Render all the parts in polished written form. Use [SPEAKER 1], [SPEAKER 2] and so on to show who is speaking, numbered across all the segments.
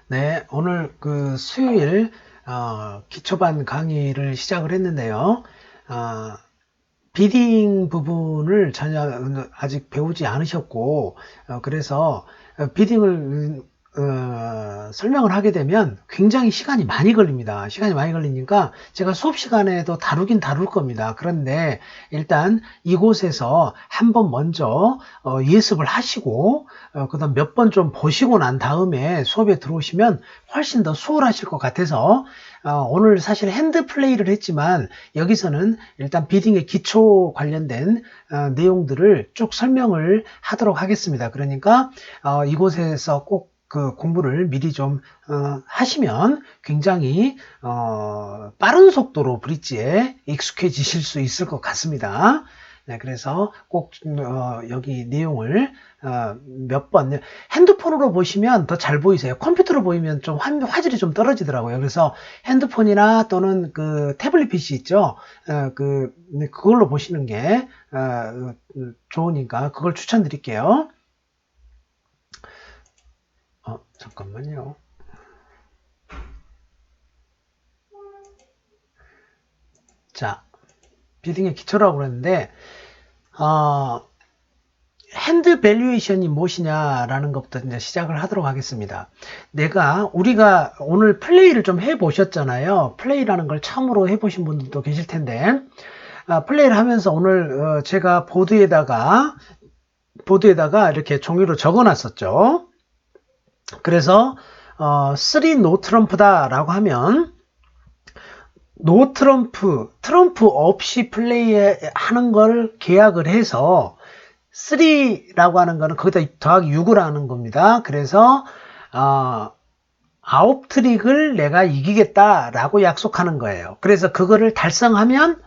[SPEAKER 1] 네, 오늘 그 수요일 기초반 강의를 시작을 했는데요. 어, 비딩 부분을 전혀 아직 배우지 않으셨고, 그래서 비딩을 설명을 하게 되면 굉장히 시간이 많이 걸립니다. 시간이 많이 걸리니까 제가 수업 시간에도 다루긴 다룰 겁니다. 그런데 일단 이곳에서 한번 먼저 예습을 하시고, 그다음 몇 번 좀 보시고 난 다음에 수업에 들어오시면 훨씬 더 수월하실 것 같아서 오늘 사실 핸드 플레이를 했지만 여기서는 일단 비딩의 기초 관련된 내용들을 쭉 설명을 하도록 하겠습니다. 그러니까 이곳에서 꼭 그 공부를 미리 좀 하시면 굉장히 빠른 속도로 브릿지에 익숙해지실 수 있을 것 같습니다. 네, 그래서 꼭 여기 내용을 몇 번 핸드폰으로 보시면 더 잘 보이세요. 컴퓨터로 보이면 좀 화질이 좀 떨어지더라고요. 그래서 핸드폰이나 또는 그 태블릿 PC 있죠. 그걸로 보시는 게 좋으니까 그걸 추천드릴게요. 잠깐만요. 자, 비딩의 기초라고 그랬는데 핸드 밸류에이션이 무엇이냐라는 것부터 이제 시작을 하도록 하겠습니다. 우리가 오늘 플레이를 좀 해보셨잖아요. 플레이라는 걸 처음으로 해보신 분들도 계실 텐데, 플레이를 하면서 오늘 제가 보드에다가 이렇게 종이로 적어 놨었죠. 그래서 3 노 트럼프다라고 하면 노 트럼프 없이 플레이하는 걸 계약을 해서 3라고 하는 거는 거기다 더하기 6을 하는 겁니다. 그래서 아홉 트릭을 내가 이기겠다라고 약속하는 거예요. 그래서 그거를 달성하면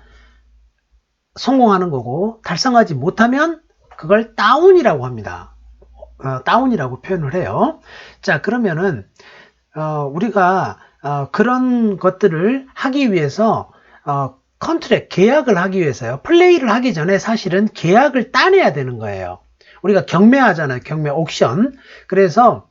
[SPEAKER 1] 성공하는 거고 달성하지 못하면 그걸 다운이라고 합니다. 다운이라고 표현을 해요. 자, 그러면은 우리가 그런 것들을 하기 위해서 컨트랙, 계약을 하기 위해서요. 플레이를 하기 전에 사실은 계약을 따내야 되는 거예요. 우리가 경매하잖아요. 경매, 옥션. 그래서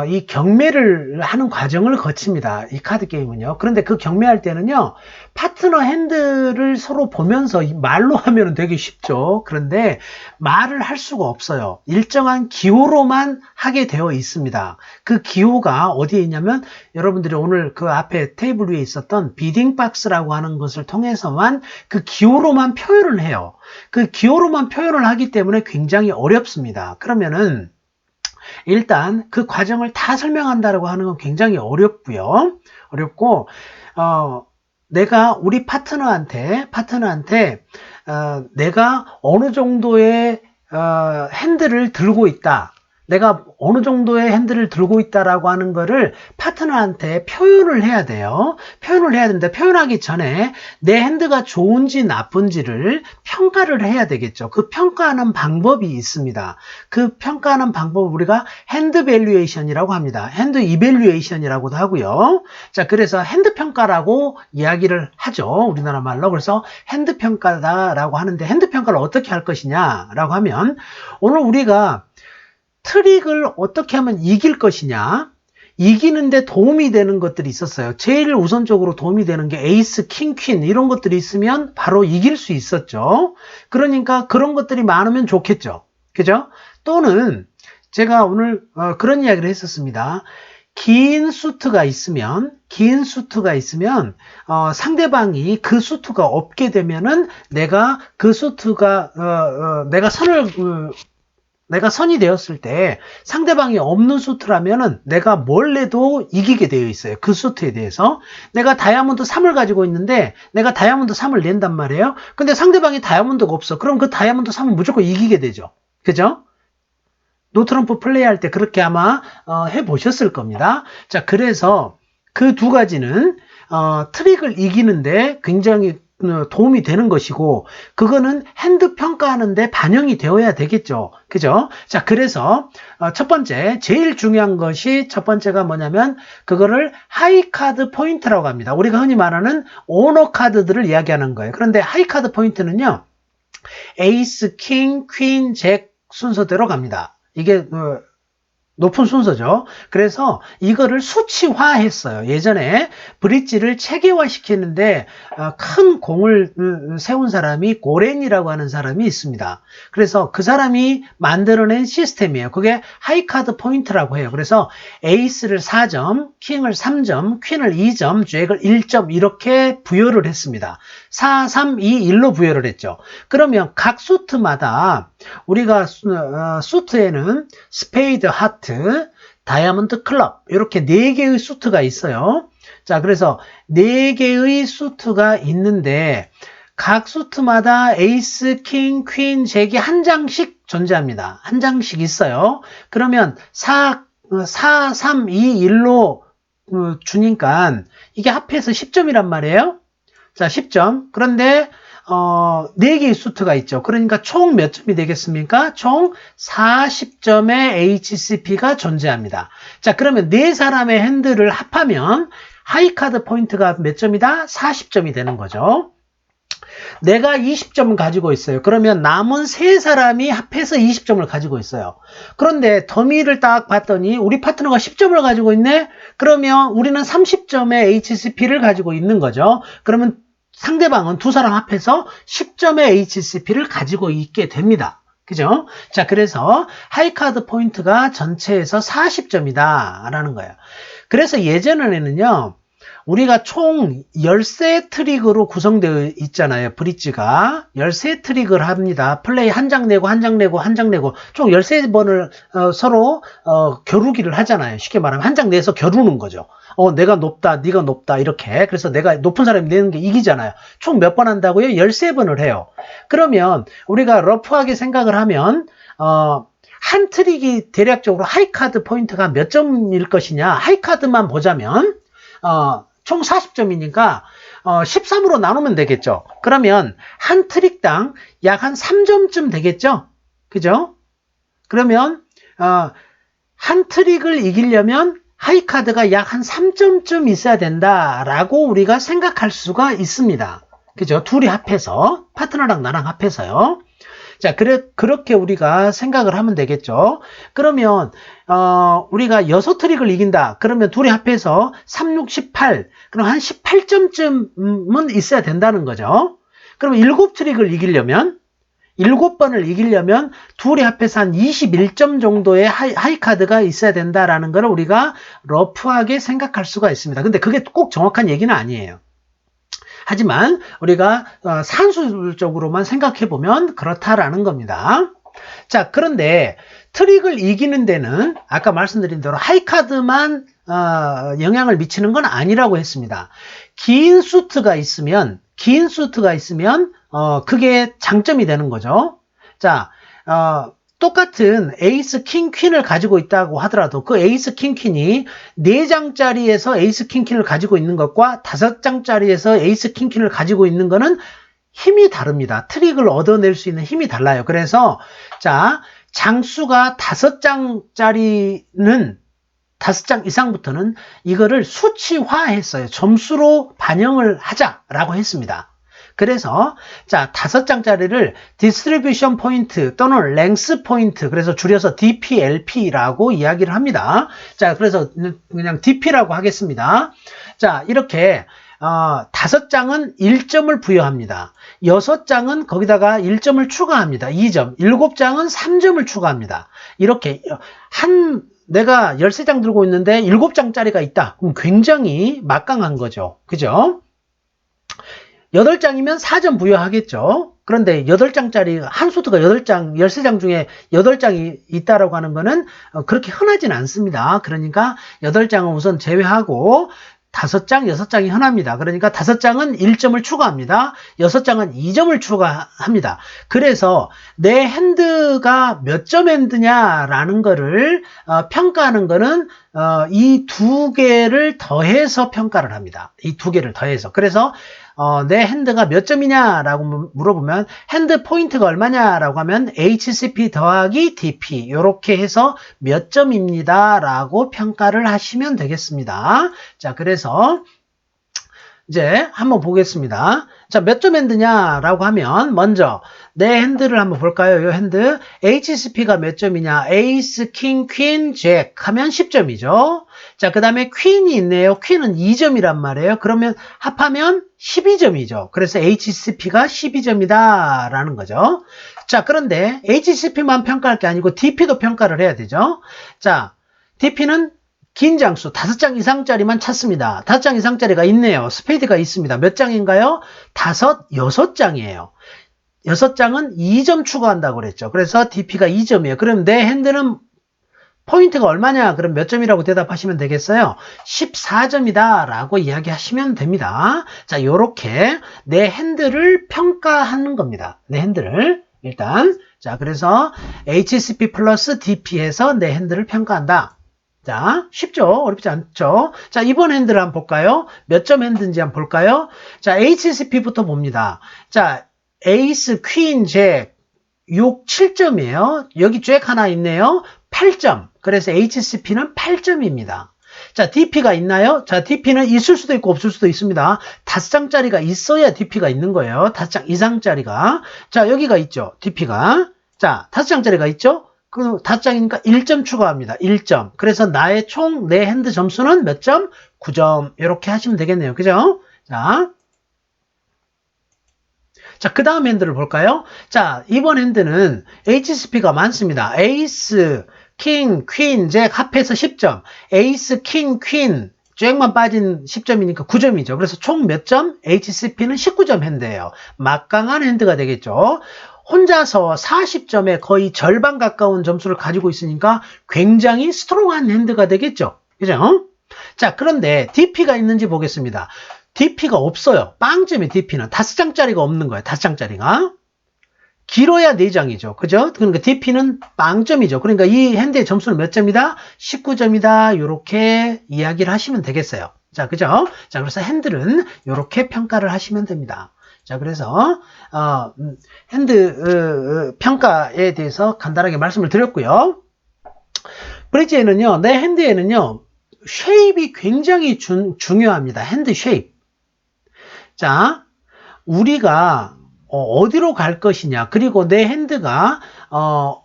[SPEAKER 1] 이 경매를 하는 과정을 거칩니다. 이 카드 게임은요. 그런데 그 경매할 때는요. 파트너 핸들을 서로 보면서 말로 하면 되게 쉽죠. 그런데 말을 할 수가 없어요. 일정한 기호로만 하게 되어 있습니다. 그 기호가 어디에 있냐면 여러분들이 오늘 그 앞에 테이블 위에 있었던 비딩 박스라고 하는 것을 통해서만 그 기호로만 표현을 해요. 그 기호로만 표현을 하기 때문에 굉장히 어렵습니다. 그러면은 일단 그 과정을 다 설명한다고 하는 건 굉장히 어렵고요. 어렵고 내가 우리 파트너한테 내가 어느 정도의 핸들을 들고 있다. 내가 어느 정도의 핸들을 들고 있다라고 하는 거를 파트너한테 표현을 해야 돼요. 표현을 해야 되는데 표현하기 전에 내 핸드가 좋은지 나쁜지를 평가를 해야 되겠죠. 그 평가하는 방법이 있습니다. 그 평가하는 방법을 우리가 핸드 밸류에이션이라고 합니다. 핸드 이밸류에이션이라고도 하고요. 자, 그래서 핸드 평가라고 이야기를 하죠. 우리나라 말로. 그래서 핸드 평가다라고 하는데 핸드 평가를 어떻게 할 것이냐라고 하면 오늘 우리가 트릭을 어떻게 하면 이길 것이냐, 이기는데 도움이 되는 것들이 있었어요. 제일 우선적으로 도움이 되는 게 에이스, 킹, 퀸 이런 것들이 있으면 바로 이길 수 있었죠. 그러니까 그런 것들이 많으면 좋겠죠. 그죠? 또는 제가 오늘 그런 이야기를 했었습니다. 긴 수트가 있으면 상대방이 그 수트가 없게 되면은 내가 그 수트가 내가 선이 되었을 때 상대방이 없는 수트라면은 내가 뭘 내도 이기게 되어 있어요. 그 수트에 대해서. 내가 다이아몬드 3을 가지고 있는데 내가 다이아몬드 3을 낸단 말이에요. 근데 상대방이 다이아몬드가 없어. 그럼 그 다이아몬드 3은 무조건 이기게 되죠. 그죠? 노트럼프 플레이할 때 그렇게 아마 해보셨을 겁니다. 자, 그래서 그 두 가지는 트릭을 이기는데 굉장히 도움이 되는 것이고 그거는 핸드 평가하는데 반영이 되어야 되겠죠. 그죠? 자, 그래서 첫 번째 제일 중요한 것이 첫 번째가 뭐냐면 그거를 하이 카드 포인트라고 합니다. 우리가 흔히 말하는 오너 카드들을 이야기하는 거예요. 그런데 하이 카드 포인트는요. 에이스, 킹, 퀸, 잭 순서대로 갑니다. 이게 높은 순서죠. 그래서 이거를 수치화했어요. 예전에 브릿지를 체계화 시키는데 큰 공을 세운 사람이 고렌이라고 하는 사람이 있습니다. 그래서 그 사람이 만들어낸 시스템이에요. 그게 하이카드 포인트라고 해요. 그래서 에이스를 4점, 킹을 3점, 퀸을 2점, 잭을 1점 이렇게 부여를 했습니다. 4, 3, 2, 1로 부여를 했죠. 그러면 각 수트마다 우리가 수트에는 스페이드, 하트, 다이아몬드, 클럽 이렇게 4개의 수트가 있어요. 자, 그래서 4개의 수트가 있는데 각 수트마다 에이스, 킹, 퀸, 잭이 한 장씩 존재합니다. 한 장씩 있어요. 그러면 4, 3, 2, 1로 주니까 이게 합해서 10점이란 말이에요. 자, 10점. 그런데 4개의 수트가 있죠. 그러니까 총 몇 점이 되겠습니까? 총 40점의 HCP가 존재합니다. 자, 그러면 4사람의 핸들을 합하면 하이카드 포인트가 몇 점이다? 40점이 되는 거죠. 내가 20점을 가지고 있어요. 그러면 남은 3사람이 합해서 20점을 가지고 있어요. 그런데 더미를 딱 봤더니 우리 파트너가 10점을 가지고 있네? 그러면 우리는 30점의 HCP를 가지고 있는 거죠. 그러면 상대방은 2사람 합해서 10점의 HCP를 가지고 있게 됩니다. 그죠? 자, 그래서 하이카드 포인트가 전체에서 40점이다 라는 거예요. 그래서 예전에는요, 우리가 총 13트릭으로 구성되어 있잖아요. 브릿지가 13트릭을 합니다. 플레이 한 장 내고 한 장 내고 한 장 내고 총 13번을 서로 겨루기를 하잖아요. 쉽게 말하면 한 장 내서 겨루는 거죠. 내가 높다, 네가 높다 이렇게. 그래서 내가 높은 사람이 내는 게 이기잖아요. 총 몇 번 한다고요? 13번을 해요. 그러면 우리가 러프하게 생각을 하면 한 트릭이 대략적으로 하이카드 포인트가 몇 점일 것이냐. 하이카드만 보자면 총 40점이니까 13으로 나누면 되겠죠. 그러면 한 트릭당 약 한 3점쯤 되겠죠. 그죠? 그러면 한 트릭을 이기려면 하이카드가 약 한 3점쯤 있어야 된다라고 우리가 생각할 수가 있습니다. 그죠? 둘이 합해서, 파트너랑 나랑 합해서요. 자, 그렇게 우리가 생각을 하면 되겠죠. 그러면, 우리가 6트릭을 이긴다. 그러면 둘이 합해서 3, 6, 18. 그럼 한 18점쯤은 있어야 된다는 거죠. 그러면 7트릭을 이기려면, 7번을 이기려면 둘이 합해서 한 21점 정도의 하이카드가 있어야 된다라는 걸 우리가 러프하게 생각할 수가 있습니다. 근데 그게 꼭 정확한 얘기는 아니에요. 하지만 우리가 산술적으로만 생각해보면 그렇다라는 겁니다. 자, 그런데 트릭을 이기는 데는 아까 말씀드린 대로 하이카드만 영향을 미치는 건 아니라고 했습니다. 긴 수트가 있으면 그게 장점이 되는 거죠. 자, 똑같은 에이스, 킹, 퀸을 가지고 있다고 하더라도 그 에이스, 킹, 퀸이 4장짜리에서 에이스, 킹, 퀸을 가지고 있는 것과 5장짜리에서 에이스, 킹, 퀸을 가지고 있는 거는 힘이 다릅니다. 트릭을 얻어낼 수 있는 힘이 달라요. 그래서 자, 장수가 5장짜리는 5장 이상부터는 이거를 수치화했어요. 점수로 반영을 하자라고 했습니다. 그래서 자, 5장짜리를 디스트리뷰션 포인트 또는 랭스 포인트, 그래서 줄여서 DPLP라고 이야기를 합니다. 자, 그래서 그냥 DP라고 하겠습니다. 자, 이렇게 5장은 1점을 부여합니다. 6장은 거기다가 1점을 추가합니다. 2점. 7장은 3점을 추가합니다. 이렇게 내가 13장 들고 있는데 7장짜리가 있다. 그럼 굉장히 막강한 거죠. 그죠? 8장이면 4점 부여하겠죠. 그런데 8장짜리 한 수트가 8장, 13장 중에 8장이 있다라고 하는 거는 그렇게 흔하진 않습니다. 그러니까 8장은 우선 제외하고 5장, 6장이 흔합니다. 그러니까 5장은 1점을 추가합니다. 6장은 2점을 추가합니다. 그래서 내 핸드가 몇 점 핸드냐라는 거를 평가하는 거는 이 2개를 더해서 평가를 합니다. 이 2개를 더해서. 그래서 내 핸드가 몇 점이냐라고 물어보면 핸드 포인트가 얼마냐라고 하면 HCP 더하기 DP 이렇게 해서 몇 점입니다 라고 평가를 하시면 되겠습니다. 자, 그래서 이제 한번 보겠습니다. 자, 몇 점 핸드냐라고 하면 먼저 내 핸드를 한번 볼까요? 이 핸드 HCP가 몇 점이냐? 에이스, 킹, 퀸, 잭 하면 10점이죠. 자, 그 다음에 퀸이 있네요. 퀸은 2점이란 말이에요. 그러면 합하면 12점이죠. 그래서 HCP가 12점이다 라는 거죠. 자, 그런데 HCP만 평가할 게 아니고 DP도 평가를 해야 되죠. 자, DP는 긴 장수 5장 이상짜리만 찾습니다. 5장 이상짜리가 있네요. 스페이드가 있습니다. 몇 장인가요? 6장이에요. 6장은 2점 추가한다고 그랬죠. 그래서 DP가 2점이에요. 그럼 내 핸드는 포인트가 얼마냐? 그럼 몇 점이라고 대답하시면 되겠어요? 14점이다 라고 이야기하시면 됩니다. 자, 요렇게 내 핸드를 평가하는 겁니다. 내 핸드를 일단 자, 그래서 HCP 플러스 DP에서 내 핸드를 평가한다. 자, 쉽죠? 어렵지 않죠? 자, 이번 핸드를 한번 볼까요? 몇 점 핸드인지 한번 볼까요? 자, HCP부터 봅니다. 자, 에이스, 퀸, 잭, 6, 7점이에요. 여기 잭 하나 있네요. 8점. 그래서 HCP는 8점입니다. 자, DP가 있나요? 자, DP는 있을 수도 있고 없을 수도 있습니다. 5장짜리가 있어야 DP가 있는 거예요. 5장 이상짜리가. 자, 여기가 있죠. DP가. 자, 5장짜리가 있죠? 그 5장이니까 1점 추가합니다. 1점. 그래서 나의 총 내 핸드 점수는 몇 점? 9점. 이렇게 하시면 되겠네요. 그죠? 자, 그 다음 핸드를 볼까요? 자, 이번 핸드는 HCP가 많습니다. 에이스, 킹, 퀸, 잭 합해서 10점. 에이스, 킹, 퀸, 잭만 빠진 10점이니까 9점이죠. 그래서 총 몇 점? HCP는 19점 핸드예요. 막강한 핸드가 되겠죠. 혼자서 40점에 거의 절반 가까운 점수를 가지고 있으니까 굉장히 스트롱한 핸드가 되겠죠. 그죠? 자, 그런데 DP가 있는지 보겠습니다. DP가 없어요. 빵점의 DP는 5장짜리가 없는 거예요. 5장짜리가. 길어야 4장이죠. 그죠? 그러니까 DP는 빵점이죠. 그러니까 이 핸드의 점수는 몇 점이다? 19점이다. 이렇게 이야기를 하시면 되겠어요. 자, 그죠? 자, 그래서 핸들은 이렇게 평가를 하시면 됩니다. 자, 그래서 핸드 평가에 대해서 간단하게 말씀을 드렸고요. 브릿지에는요, 내 핸드에는요, 쉐입이 굉장히 중요합니다. 핸드 쉐입. 자, 우리가 어디로 갈 것이냐, 그리고 내 핸드가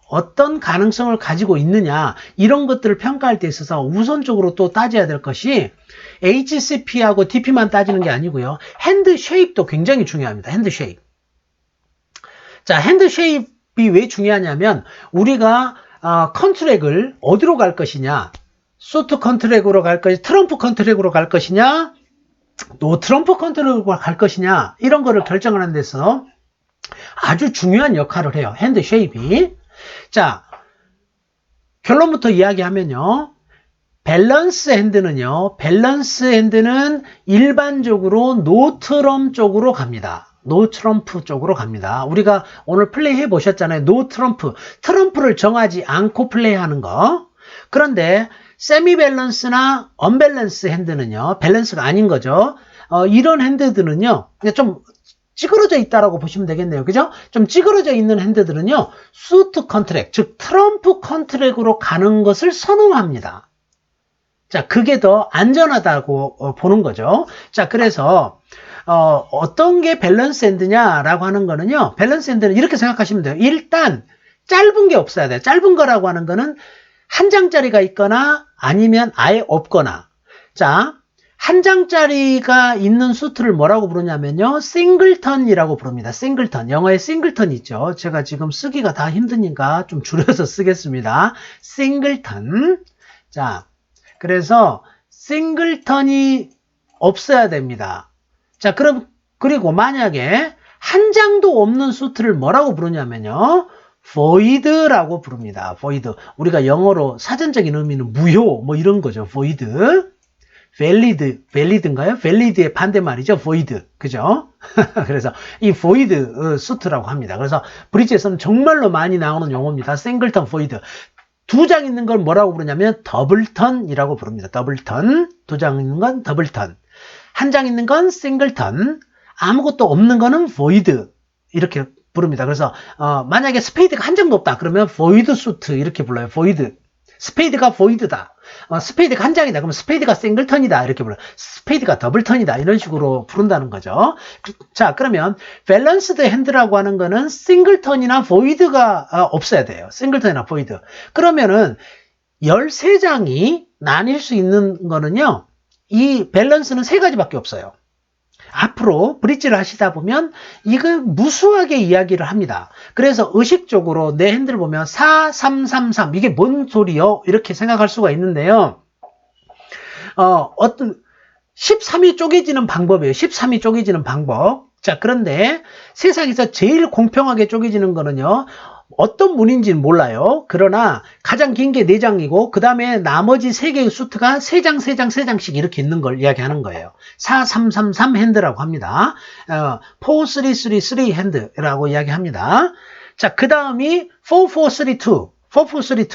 [SPEAKER 1] 어떤 가능성을 가지고 있느냐, 이런 것들을 평가할 때 있어서 우선적으로 또 따져야 될 것이 HCP하고 DP만 따지는 게 아니고요. 핸드 쉐입도 굉장히 중요합니다. 핸드 쉐입. 자, 핸드 쉐입이 왜 중요하냐면 우리가 컨트랙을 어디로 갈 것이냐, 소트 컨트랙으로 갈 것이냐, 트럼프 컨트랙으로 갈 것이냐, 노 트럼프 컨트롤로 갈 것이냐, 이런 거를 결정하는 데서 아주 중요한 역할을 해요. 핸드 쉐입이. 자, 결론부터 이야기하면요. 밸런스 핸드는 일반적으로 노 트럼프 쪽으로 갑니다. 노 트럼프 쪽으로 갑니다. 우리가 오늘 플레이 해 보셨잖아요. 노 트럼프. 트럼프를 정하지 않고 플레이하는 거. 그런데 세미 밸런스나 언밸런스 핸드는요, 밸런스가 아닌 거죠. 이런 핸드들은요, 좀 찌그러져 있다라고 보시면 되겠네요. 그죠? 좀 찌그러져 있는 핸드들은요, 수트 컨트랙, 즉 트럼프 컨트랙으로 가는 것을 선호합니다. 자, 그게 더 안전하다고 보는 거죠. 자, 그래서 어떤 게 밸런스 핸드냐라고 하는 거는요, 밸런스 핸드는 이렇게 생각하시면 돼요. 일단 짧은 게 없어야 돼요. 짧은 거라고 하는 거는 한 장짜리가 있거나 아니면 아예 없거나. 자, 한 장짜리가 있는 수트를 뭐라고 부르냐면요, 싱글턴이라고 부릅니다. 싱글턴. 영어에 싱글턴 있죠. 제가 지금 쓰기가 다 힘드니까 좀 줄여서 쓰겠습니다. 싱글턴. 자, 그래서 싱글턴이 없어야 됩니다. 자, 그리고 만약에 한 장도 없는 수트를 뭐라고 부르냐면요, void라고 부릅니다. void. 우리가 영어로 사전적인 의미는 무효, 뭐 이런 거죠. void. valid인가요? valid의 반대말이죠. void. 그죠? 그래서 이 void 수트라고 합니다. 그래서 브릿지에서는 정말로 많이 나오는 용어입니다. singleton, void. 2장 있는 걸 뭐라고 부르냐면 더블턴이라고 부릅니다. 더블턴. 2장 있는 건 더블턴. 한 장 있는 건 싱글턴. 아무것도 없는 거는 void. 이렇게 부릅니다. 그래서 만약에 스페이드가 한 장도 없다 그러면 void 수트 이렇게 불러요. void. 스페이드가 보이드다. 스페이드가 한 장이다. 그러면 스페이드가 싱글턴이다. 이렇게 불러. 스페이드가 더블턴이다. 이런 식으로 부른다는 거죠. 자, 그러면 밸런스드 핸드라고 하는 거는 싱글턴이나 보이드가 없어야 돼요. 싱글턴이나 보이드. 그러면은 13장이 나뉠 수 있는 거는요. 이 밸런스는 세 가지밖에 없어요. 앞으로 브릿지를 하시다 보면 이거 무수하게 이야기를 합니다. 그래서 의식적으로 내 핸들 보면 4, 3, 3, 3 이게 뭔 소리요? 이렇게 생각할 수가 있는데요. 어떤 13이 쪼개지는 방법이에요. 13이 쪼개지는 방법. 자, 그런데 세상에서 제일 공평하게 쪼개지는 거는요. 어떤 문인지는 몰라요. 그러나 가장 긴 게 4장이고 그 다음에 나머지 3개의 수트가 3장, 3장, 3장씩 이렇게 있는 걸 이야기하는 거예요. 4, 3, 3, 3 핸드라고 합니다. 4, 3, 3, 3 핸드라고 이야기합니다. 자, 그 다음이 4, 4, 3, 2, 4, 4, 3, 2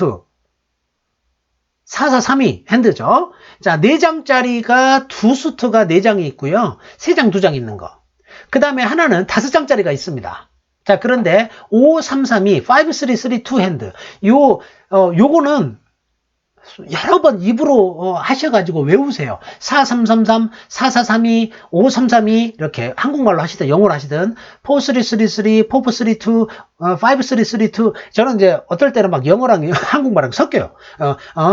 [SPEAKER 1] 4, 4, 3, 2 핸드죠. 자, 4장짜리가 2수트가 4장이 있고요. 3장, 2장 있는 거. 그 다음에 하나는 5장짜리가 있습니다. 자, 그런데 5, 3, 3, 2, 5, 3, 3, 2 핸드. 요거는 여러 번 입으로 하셔가지고 외우세요. 4, 3, 3, 3, 4, 4, 3, 2, 5, 3, 3, 2 이렇게 한국말로 하시든 영어로 하시든 4, 3, 3, 3, 4, 4, 3, 2, 5, 3, 3, 2 저는 이제 어떨 때는 막 영어랑 한국말랑 섞여요.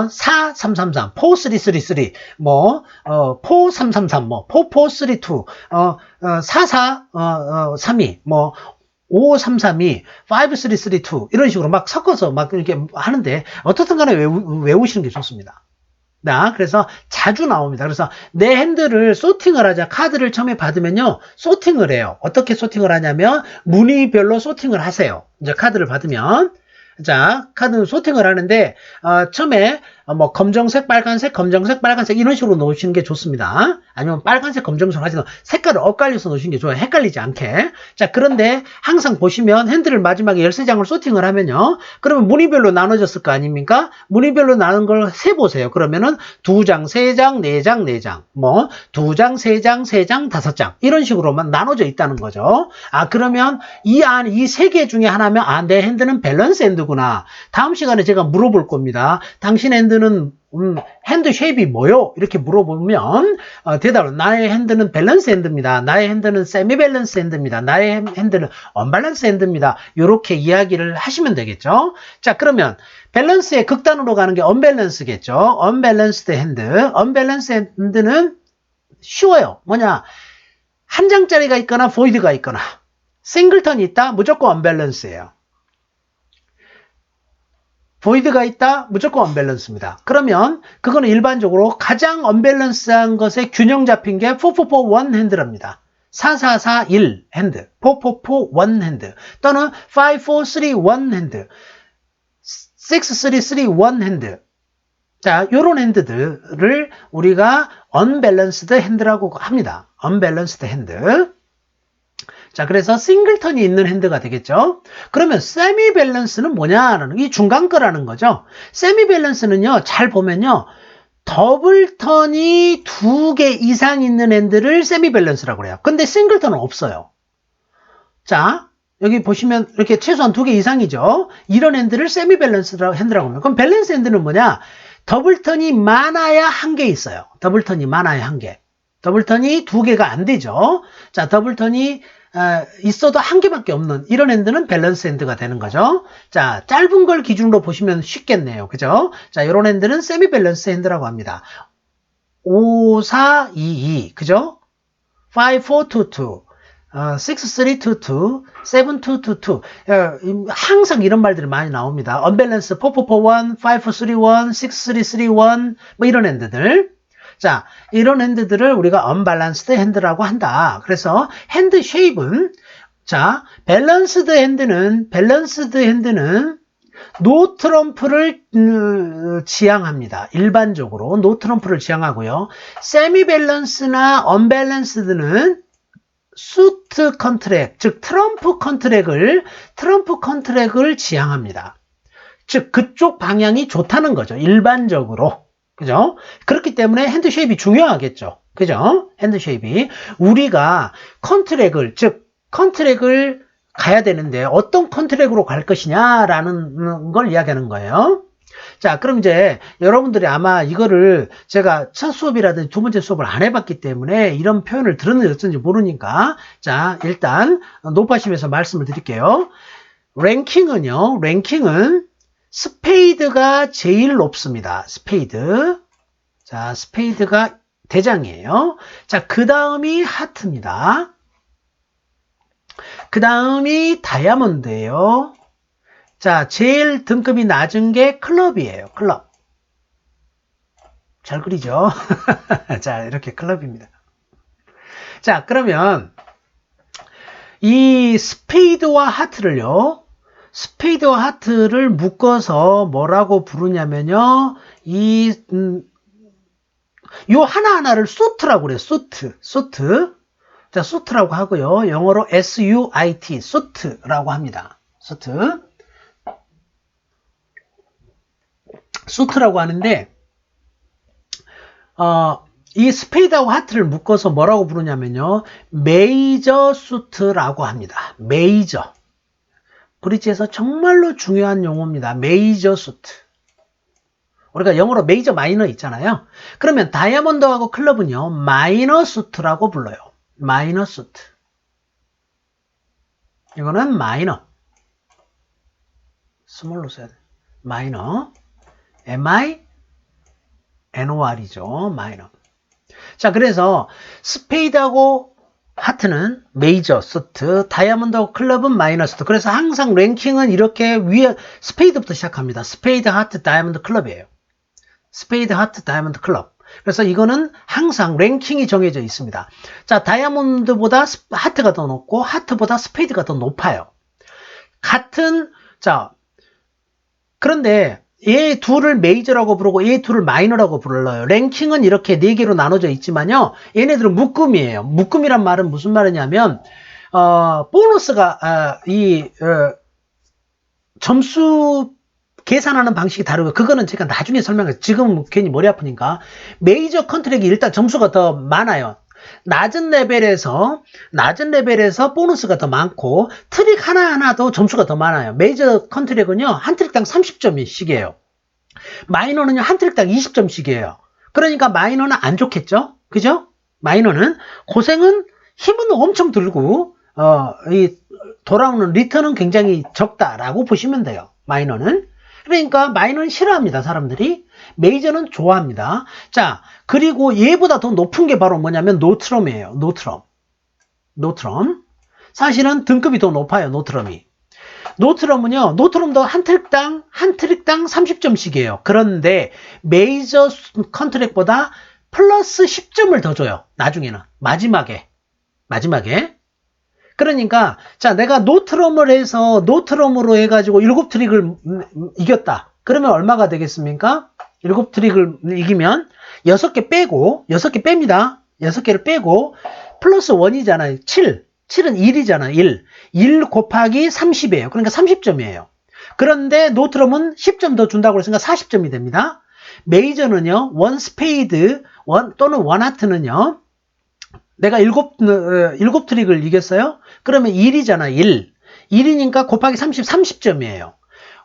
[SPEAKER 1] 4, 3, 3, 3, 4, 3, 3, 3 뭐 4, 3, 3, 3, 뭐 4, 4, 3, 2 4, 4, 3, 2 뭐 5, 3, 3, 2, 5, 3, 3, 2 이런 식으로 막 섞어서 막 이렇게 하는데 어떻든 간에 외우시는 게 좋습니다. 그래서 자주 나옵니다. 그래서 내 핸들을 소팅을 하자. 카드를 처음에 받으면요. 소팅을 해요. 어떻게 소팅을 하냐면 무늬별로 소팅을 하세요. 이제 카드를 받으면 자, 카드는 소팅을 하는데 처음에 뭐 검정색, 빨간색, 검정색, 빨간색 이런 식으로 놓으시는 게 좋습니다. 아니면 빨간색, 검정색 하시면 색깔을 엇갈려서 놓으시는 게 좋아요. 헷갈리지 않게. 자, 그런데 항상 보시면 핸들을 마지막에 13장을 소팅을 하면요. 그러면 무늬별로 나눠졌을 거 아닙니까? 무늬별로 나눈 걸 세보세요. 그러면은 2장, 3장, 4장, 4장, 뭐 2장, 3장, 3장, 5장 이런 식으로만 나눠져 있다는 거죠. 그러면 이 3개 중에 하나면 내 핸드는 밸런스 핸드구나. 다음 시간에 제가 물어볼 겁니다. 당신 핸드는 핸드 쉐입이 뭐요? 이렇게 물어보면 대답을 나의 핸드는 밸런스 핸드입니다. 나의 핸드는 세미 밸런스 핸드입니다. 나의 핸드는 언밸런스 핸드입니다. 이렇게 이야기를 하시면 되겠죠. 자, 그러면 밸런스의 극단으로 가는 게 언밸런스겠죠. 언밸런스드 핸드. 언밸런스 핸드는 쉬워요. 뭐냐? 한 장짜리가 있거나 보이드가 있거나 싱글턴이 있다? 무조건 언밸런스예요. 보이드가 있다? 무조건 언밸런스입니다. 그러면 그거는 일반적으로 가장 언밸런스한 것에 균형 잡힌 게 444-1 핸드랍니다. 4441 핸드, 4441 핸드 또는 5431 핸드, 6331 핸드. 자, 요런 핸드들을 우리가 언밸런스드 핸드라고 합니다. 언밸런스드 핸드. 자, 그래서 싱글턴이 있는 핸드가 되겠죠. 그러면 세미 밸런스는 뭐냐라는 이 중간 거라는 거죠. 세미 밸런스는요, 잘 보면요, 더블턴이 2개 이상 있는 핸드를 세미 밸런스라고 그래요. 근데 싱글턴은 없어요. 자, 여기 보시면 이렇게 최소한 2개 이상이죠. 이런 핸드를 세미 밸런스라고 핸드라고 합니다. 그럼 밸런스 핸드는 뭐냐? 더블턴이 많아야 1개 있어요. 더블턴이 많아야 1개. 더블턴이 2개가 안 되죠. 자, 더블턴이 있어도 1개밖에 없는 이런 핸드는 밸런스 핸드가 되는 거죠. 자, 짧은 걸 기준으로 보시면 쉽겠네요. 그죠? 자, 이런 핸드는 세미 밸런스 핸드라고 합니다. 5, 4, 2, 2. 그죠? 5, 4, 2, 2. 6, 3, 2, 2. 7, 2, 2, 2. 항상 이런 말들이 많이 나옵니다. 언밸런스 4, 4, 4, 1, 5, 4, 3, 1, 6, 3, 3, 1. 뭐 이런 핸드들. 자, 이런 핸드들을 우리가 언밸런스드 핸드라고 한다. 그래서 핸드 쉐입은 자, 밸런스드 핸드는 노 트럼프를 지향합니다. 일반적으로 노 트럼프를 지향하고요. 세미 밸런스나 언밸런스드는 수트 컨트랙, 즉 트럼프 컨트랙을 지향합니다. 즉 그쪽 방향이 좋다는 거죠. 일반적으로. 그죠? 그렇기 때문에 핸드 쉐입이 중요하겠죠. 그죠? 핸드 쉐입이. 우리가 컨트랙을 가야 되는데 어떤 컨트랙으로 갈 것이냐라는 걸 이야기하는 거예요. 자, 그럼 이제 여러분들이 아마 이거를 제가 첫 수업이라든지 두 번째 수업을 안 해봤기 때문에 이런 표현을 들었는지 어쩐지 모르니까 자, 일단 높아심에서 말씀을 드릴게요. 랭킹은 스페이드가 제일 높습니다. 스페이드. 자, 스페이드가 대장이에요. 자, 그 다음이 하트입니다. 그 다음이 다이아몬드예요. 자, 제일 등급이 낮은 게 클럽이에요. 클럽. 잘 그리죠? 자, 이렇게 클럽입니다. 자, 그러면 이 스페이드와 하트를요. 스페이드와 하트를 묶어서 뭐라고 부르냐면요. 요 하나하나를 수트라고 그래요. 수트. 자, 수트라고 하고요. 영어로 SUIT, 수트라고 합니다. 수트라고 하는데, 이 스페이드하고 하트를 묶어서 뭐라고 부르냐면요. 메이저 수트라고 합니다. 메이저. 브릿지에서 정말로 중요한 용어입니다. 메이저 수트. 우리가 영어로 메이저 마이너 있잖아요. 그러면 다이아몬드하고 클럽은요. 마이너 수트라고 불러요. 마이너 수트. 이거는 마이너. 스몰로 써야 돼. 마이너. M-I-N-O-R이죠. 마이너. 자, 그래서 스페이드하고 하트는 메이저 수트, 다이아몬드하고 클럽은 마이너 수트. 그래서 항상 랭킹은 이렇게 위에 스페이드부터 시작합니다. 스페이드, 하트, 다이아몬드, 클럽이에요. 스페이드, 하트, 다이아몬드, 클럽. 그래서 이거는 항상 랭킹이 정해져 있습니다. 자, 다이아몬드보다 하트가 더 높고 하트보다 스페이드가 더 높아요. 그런데 얘 둘을 메이저라고 부르고 얘 둘을 마이너라고 불러요. 랭킹은 이렇게 4개로 나눠져 있지만요. 얘네들은 묶음이에요. 묶음이란 말은 무슨 말이냐면 보너스가 점수 계산하는 방식이 다르고 그거는 제가 나중에 설명해요. 지금 괜히 머리 아프니까. 메이저 컨트랙이 일단 점수가 더 많아요. 낮은 레벨에서 보너스가 더 많고 트릭 하나하나도 점수가 더 많아요. 메이저 컨트랙은요 한 트릭당 30점씩이에요. 마이너는요 한 트릭당 20점씩이에요. 그러니까 마이너는 안 좋겠죠? 그죠? 마이너는 고생은 힘은 엄청 들고 이 돌아오는 리턴은 굉장히 적다라고 보시면 돼요. 마이너는. 그러니까 마이너는 싫어합니다. 사람들이. 메이저는 좋아합니다. 자, 그리고 얘보다 더 높은 게 바로 뭐냐면 노트럼이에요. 노트럼. 사실은 등급이 더 높아요. 노트럼도 한 트릭당 30점씩이에요. 그런데 메이저 컨트랙보다 플러스 10점을 더 줘요. 나중에는. 마지막에. 그러니까 자 내가 노트럼으로 해가지고 7트릭을 이겼다. 그러면 얼마가 되겠습니까? 7트릭을 이기면 6개 뺍니다. 6개를 빼고 플러스 1이잖아요. 7은 1이잖아요. 1 곱하기 30이에요. 그러니까 30점이에요. 그런데 노트럼은 10점 더 준다고 했으니까 40점이 됩니다. 메이저는요. 원 스페이드 또는 원 하트는요. 내가 7트릭을 이겼어요? 그러면 1이잖아, 1이니까 곱하기 30점이에요.